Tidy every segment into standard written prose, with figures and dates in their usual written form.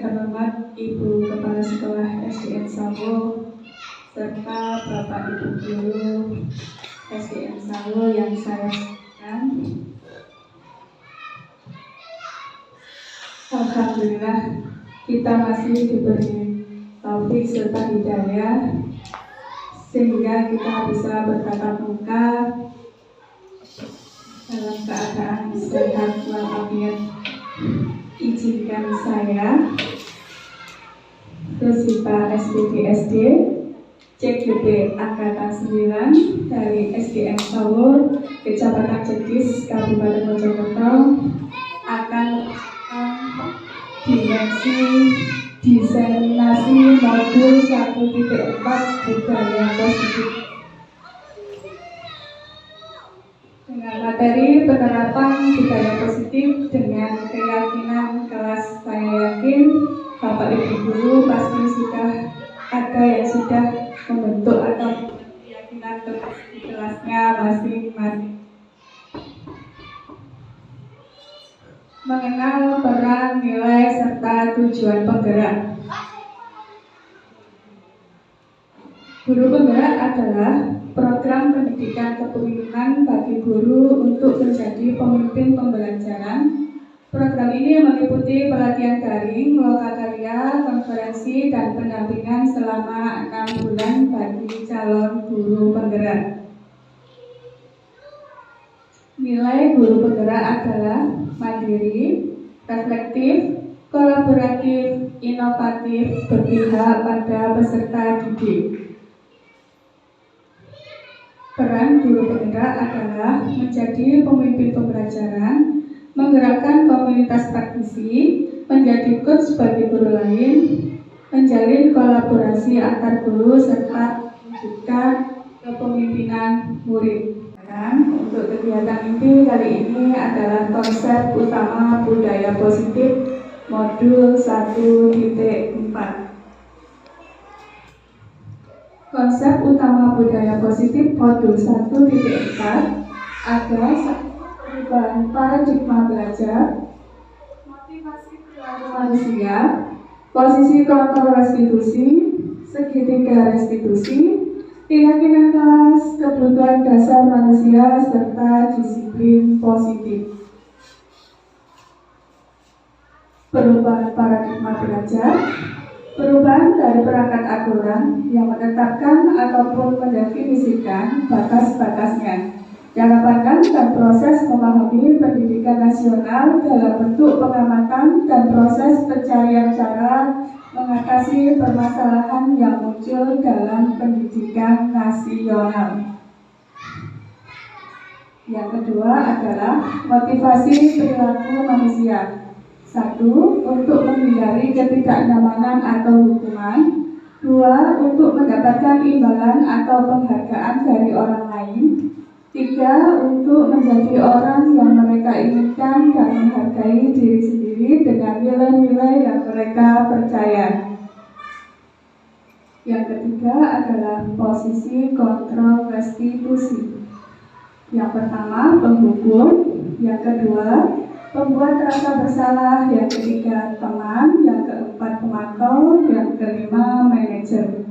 terhormat Ibu Kepala Sekolah SDN Sawo serta Bapak Ibu Guru SDN Sawo yang saya hormati. Alhamdulillah kita masih diberi taufik serta hidayah sehingga kita bisa bertatap muka dalam keadaan sehat walafiat. Izinkan saya Rosita SPDSD CGP Angkatan 9 dari SDN Sawo, Kecamatan Cekis, Kabupaten Mojokerto akan dimensi diseminasi modul 1.4 budaya positif dengan materi penerapan budaya positif dengan keyakinan kelas. Saya yakin Bapak Ibu Guru pasti sudah ada yang sudah membentuk atau keyakinan di kelasnya masing-masing. Mengenal peran, nilai, serta tujuan penggerak. Guru penggerak adalah program pendidikan kepemimpinan bagi guru untuk menjadi pemimpin pembelajaran. Program ini meliputi pelatihan daring, lokakarya, konferensi, dan pendampingan selama 6 bulan bagi calon guru penggerak. Nilai guru penggerak adalah mandiri, reflektif, kolaboratif, inovatif, berpihak pada peserta didik. Peran guru penggerak adalah menjadi pemimpin pembelajaran, menggerakkan komunitas praktisi, menjadi coach bagi guru lain, menjalin kolaborasi antar guru, serta mewujudkan kepemimpinan murid. Untuk kegiatan inti kali ini adalah konsep utama budaya positif modul 1.4. Konsep utama budaya positif modul 1.4 adalah perubahan paradigma belajar, motivasi perilaku manusia, posisi kontrol restitusi, segitiga restitusi, keyakinan kelas, kebutuhan dasar manusia, serta disiplin positif. Perubahan paradigma belajar, perubahan dari perangkat aturan yang menetapkan ataupun mendefinisikan batas-batasnya, jangka pandang dan proses memahami pendidikan nasional dalam bentuk pengamatan dan proses pencarian cara mengatasi permasalahan yang muncul dalam pendidikan nasional. Yang kedua adalah motivasi perilaku manusia. 1. Untuk menghindari ketidaknyamanan atau hukuman. 2. Untuk mendapatkan imbalan atau penghargaan dari orang lain. 3. Untuk menjadi orang yang mereka inginkan dan menghargai diri sendiri dengan nilai-nilai yang mereka percaya. Yang ketiga adalah posisi kontrol restitusi. Yang pertama, penghukum. Yang kedua, pembuat rasa bersalah. Yang ketiga, teman. Yang keempat, pemantau. Yang kelima, manajer.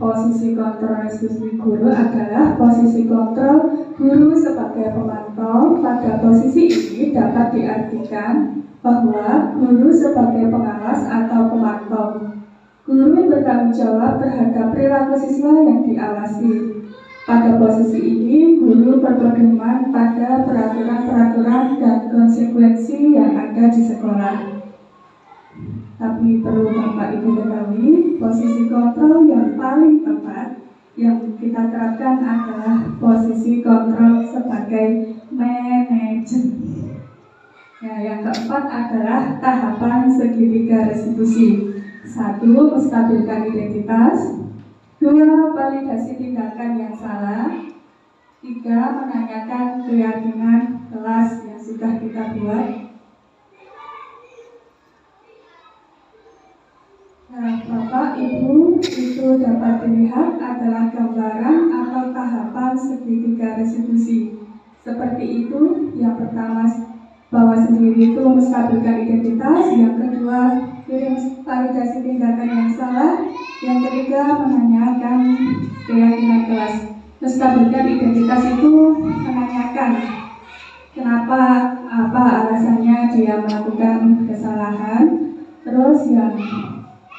Posisi kontrol restitusi guru adalah posisi kontrol guru sebagai pemantau. Pada posisi ini dapat diartikan bahwa guru sebagai pengawas atau pemantau. Guru bertanggung jawab terhadap perilaku siswa yang diawasi. Pada posisi ini, guru berpedoman pada peraturan-peraturan dan konsekuensi yang ada di sekolah. Tapi perlu Bapak Ibu ketahui, posisi kontrol yang paling tepat yang kita terapkan adalah posisi kontrol sebagai manajer. Nah, yang keempat adalah tahapan segitiga restitusi. 1. Menstabilkan identitas. 2. Validasi tindakan yang salah. 3. Menanyakan keyakinan kelas yang sudah kita buat. Nah, Bapak, Ibu, itu dapat dilihat adalah gambaran atau tahapan segitiga restitusi. Seperti itu, yang pertama bahwa sendiri itu menstabilkan identitas, yang kedua validasi tindakan yang salah, yang ketiga menanyakan keyakinan kelas. Menstabilkan identitas itu menanyakan kenapa, apa alasannya dia melakukan kesalahan. Terus yang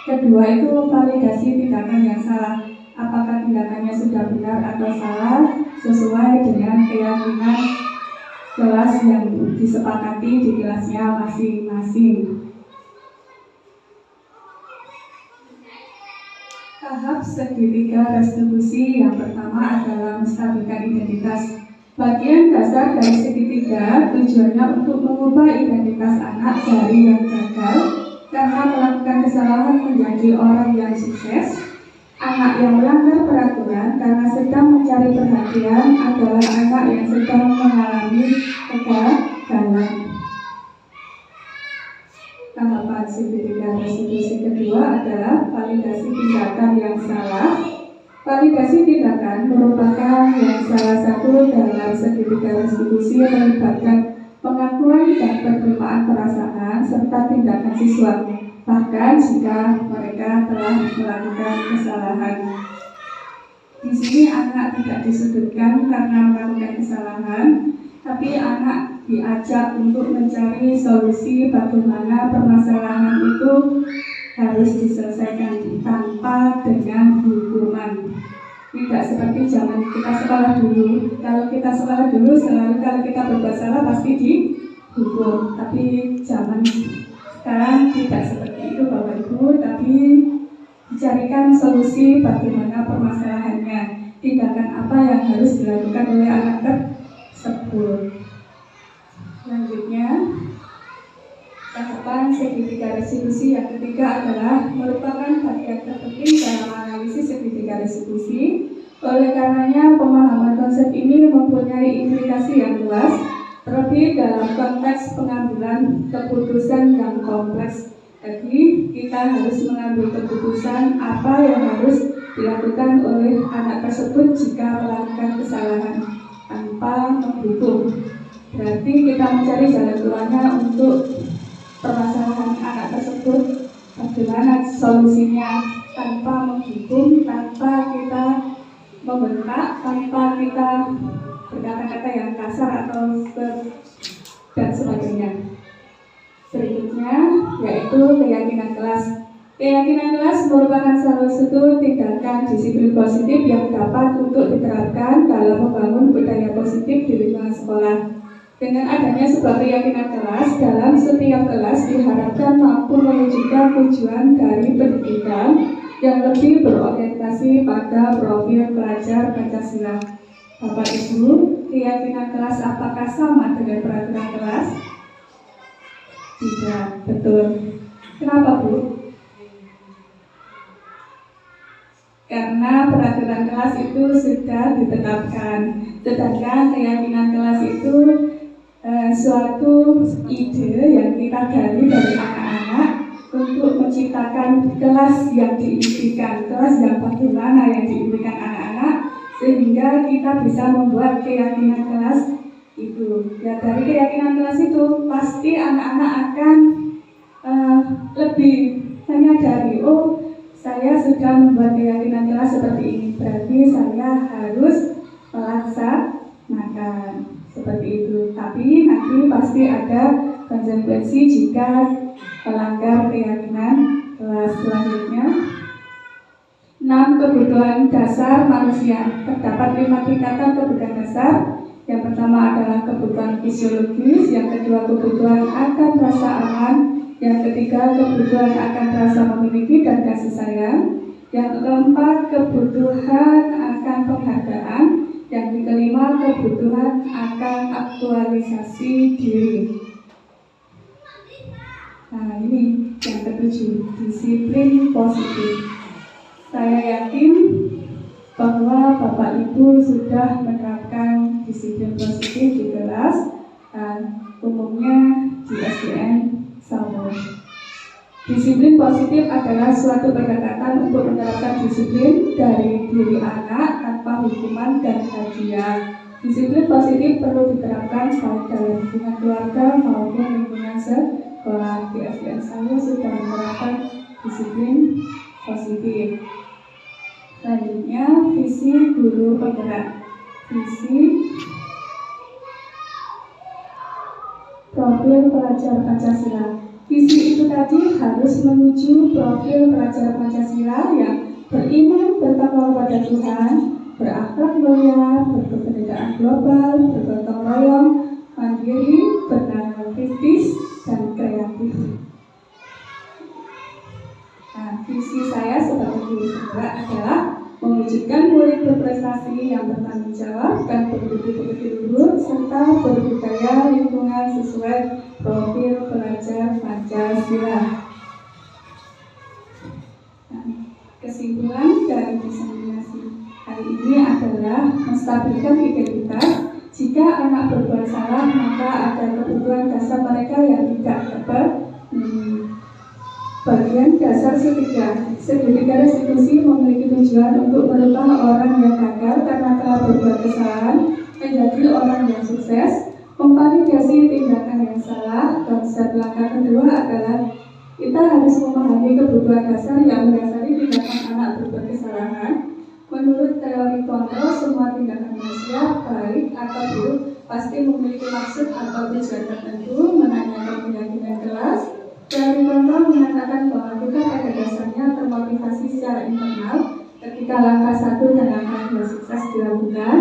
kedua itu validasi tindakan yang salah, apakah tindakannya sudah benar atau salah sesuai dengan keyakinan kelas yang disepakati di kelasnya masing-masing. Tahap segitiga restitusi yang pertama adalah menstabilkan identitas. Bagian dasar dari segitiga tujuannya untuk mengubah identitas anak dari yang gagal karena melakukan kesalahan menjadi orang yang sukses. Anak yang melanggar peraturan karena sedang mencari perhatian adalah anak yang sedang mengalami kegagalan. Tahapan segitiga restitusi kedua adalah validasi tindakan yang salah. Validasi tindakan merupakan yang salah satu dalam segitiga restitusi melibatkan pengakuan dan penerimaan perasaan serta tindakan siswa, bahkan jika mereka telah melakukan kesalahan. Di sini anak tidak disudutkan karena melakukan kesalahan, tapi anak diajak untuk mencari solusi bagaimana permasalahan itu harus diselesaikan tanpa dengan hukuman. Tidak seperti zaman kita sekolah dulu. Kalau kita sekolah dulu selalu kalau kita berbuat salah pasti dihukum. Tapi zaman sekarang tidak seperti itu Bapak Ibu, tapi dicarikan solusi bagaimana permasalahannya, tindakan apa yang harus dilakukan oleh anak tersebut. Selanjutnya, tahapan segitiga restitusi yang ketiga adalah merupakan bagian terpenting dalam analisis segitiga restitusi. Oleh karenanya, pemahaman konsep ini mempunyai implikasi yang luas, terlebih dalam konteks pengambilan keputusan yang kompleks. Jadi, kita harus mengambil keputusan apa yang harus dilakukan oleh anak tersebut jika melakukan kesalahan tanpa menghukum. Berarti kita mencari jalan keluarnya untuk permasalahan anak tersebut, bagaimana solusinya tanpa menghukum, tanpa kita membentak, tanpa kita berkata-kata yang kasar atau dan sebagainya. Berikutnya yaitu keyakinan kelas. Keyakinan kelas merupakan salah satu tindakan disiplin positif yang dapat untuk diterapkan dalam membangun budaya positif di lingkungan sekolah. Dengan adanya sebuah keyakinan kelas, dalam setiap kelas diharapkan mampu mewujudkan tujuan dari pendidikan yang lebih berorientasi pada profil pelajar Pancasila. Bapak Ibu, keyakinan kelas apakah sama dengan peraturan kelas? Tidak, betul. Kenapa, Bu? Karena peraturan kelas itu sudah ditetapkan, sedangkan keyakinan kelas itu suatu ide yang kita gali dari anak-anak untuk menciptakan kelas yang diimpikan, kelas yang bagaimana yang diimpikan anak-anak, sehingga kita bisa membuat keyakinan kelas itu. Ya, dari keyakinan kelas itu pasti anak-anak akan lebih menyadari, oh saya sudah membuat keyakinan kelas seperti ini, berarti saya harus melaksanakan seperti itu. Tapi nanti pasti ada konsekuensi jika melanggar keyakinan kelas. Selanjutnya, 6 kebutuhan dasar manusia. Terdapat 5 tingkatan kebutuhan dasar. Yang pertama adalah kebutuhan fisiologis, yang kedua kebutuhan akan rasa aman, yang ketiga kebutuhan akan rasa memiliki dan kasih sayang, yang keempat kebutuhan akan penghargaan, yang kelima kebutuhan akan aktualisasi diri. Nah, ini yang ketujuh, disiplin positif. Saya yakin bahwa Bapak Ibu sudah menerapkan disiplin positif di kelas dan umumnya di SDN Sawo. Disiplin positif adalah suatu pendekatan untuk menerapkan disiplin dari diri anak tanpa hukuman dan hadiah. Disiplin positif perlu diterapkan baik dalam lingkungan keluarga maupun sekolah. Di SDN saya sudah menerapkan disiplin positif. Selanjutnya, visi guru penggerak. Visi profil pelajar Pancasila. Visi itu tadi harus menuju profil pelajar Pancasila yang beriman bertakwa pada Tuhan, berakhlak mulia, berkebenekaan global, bergotong royong, mandiri, bernalar kritis, dan kreatif. Nah, visi saya sebagai guru penggerak adalah mewujudkan murid berprestasi yang bertanggung jawab dan berbudi luhur serta berbudaya lingkungan sesuai profil pelajar Pancasila. Nah, kesimpulan dari diseminasi hari ini adalah menstabilkan identitas. Jika anak berbuat salah, maka ada kebutuhan dasar mereka yang tidak terpenuhi. Bagian dasar segitiga restitusi memiliki tujuan untuk merubah orang yang gagal karena telah berbuat kesalahan menjadi orang yang sukses, memvalidasi tindakan yang salah. Konsep langkah kedua adalah kita harus memahami kebutuhan dasar yang mendasari tindakan anak berbuat kesalahan. Menurut teori kontrol, semua tindakan manusia, baik atau buruk, pasti memiliki maksud atau tujuan tertentu. Menanyakan keyakinan kelas, teori kontrol mengatakan bahwa kita pada dasarnya termotivasi secara internal. Ketika langkah 1 dan langkah 2 sukses dilakukan,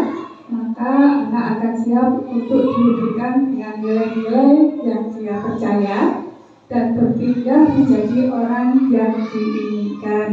maka anak akan siap untuk diberikan dengan nilai-nilai yang dia percaya dan berpindah menjadi orang yang diinginkan.